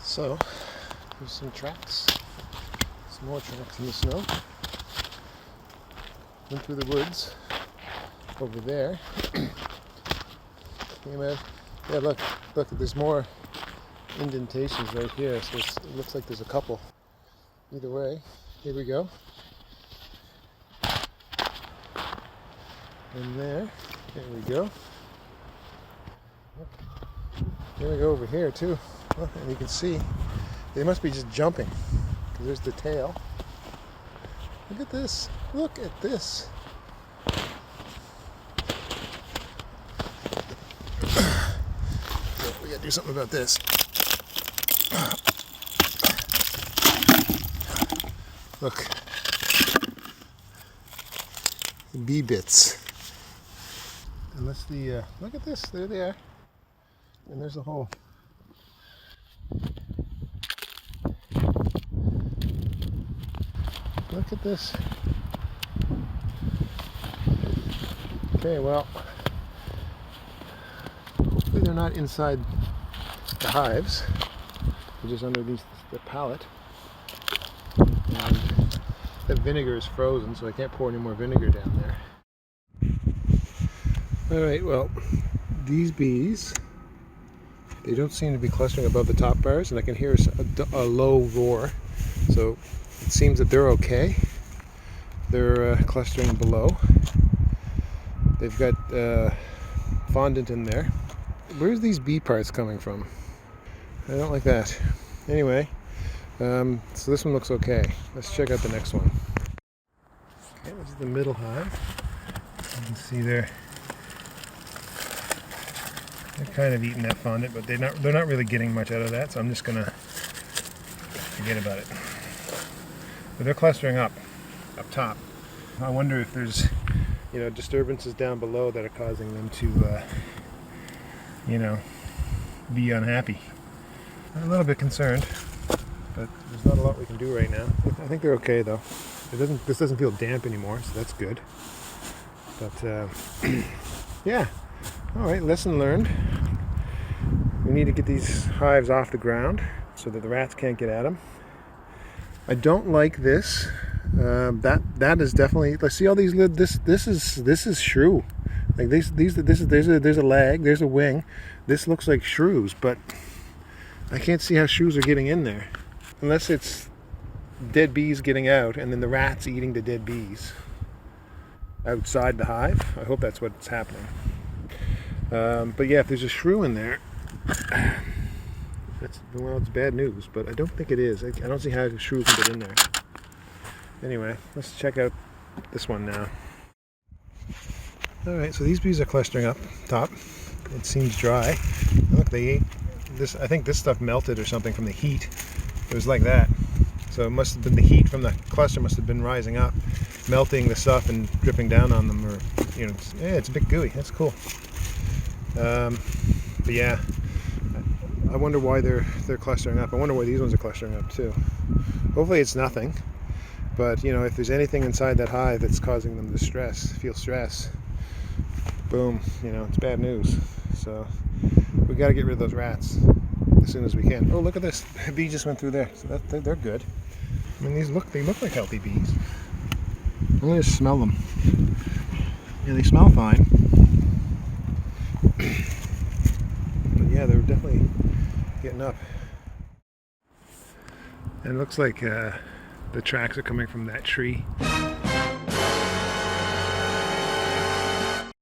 So, there's some tracks, some more tracks in the snow. Went through the woods over there. Came out. Yeah, look, there's more indentations right here, so it looks like there's a couple. Either way, here we go. And there we go. Here we go over here too. Look, and you can see they must be just jumping, because there's the tail. Look at this. Look at this. We gotta do something about this. Look. The bee bits. Unless the look at this. There they are. And there's a hole. Look at this. Okay, well, hopefully they're not inside the hives. They're just underneath the pallet. And the vinegar is frozen, so I can't pour any more vinegar down there. Alright, well, these bees, they don't seem to be clustering above the top bars, and I can hear a low roar. So it seems that they're okay. They're clustering below. They've got fondant in there. Where's these bee parts coming from? I don't like that. Anyway, so this one looks okay. Let's check out the next one. Okay, this is the middle hive. You can see they're kind of eating that fondant, but they're not really getting much out of that, so I'm just gonna forget about it. But they're clustering up top. I wonder if there's, disturbances down below that are causing them to, be unhappy. I'm a little bit concerned, but there's not a lot we can do right now. I think they're okay though. This doesn't feel damp anymore, so that's good. But yeah. All right, lesson learned. We need to get these hives off the ground so that the rats can't get at them. I don't like this. That is definitely. Let's see all these. This is shrew. Like there's a leg, there's a wing. This looks like shrews, but I can't see how shrews are getting in there, unless it's dead bees getting out and then the rats eating the dead bees outside the hive. I hope that's what's happening. But yeah, if there's a shrew in there, it's bad news, but I don't think it is. I don't see how a shrew can get in there. Anyway, let's check out this one now. Alright, so these bees are clustering up top. It seems dry. Look, they ate this. I think this stuff melted or something from the heat. It was like that. So it must have been the heat from the cluster must have been rising up, melting the stuff and dripping down on them, or it's a bit gooey. That's cool. But yeah, I wonder why they're clustering up. I wonder why these ones are clustering up too. Hopefully it's nothing, but if there's anything inside that hive that's causing them to feel stress, boom, it's bad news. So we got to get rid of those rats as soon as we can. Oh, look at this! A bee just went through there, so they're good. I mean, they look like healthy bees. I'm gonna just smell them. Yeah, they smell fine. But yeah, they're definitely getting up. And it looks like the tracks are coming from that tree.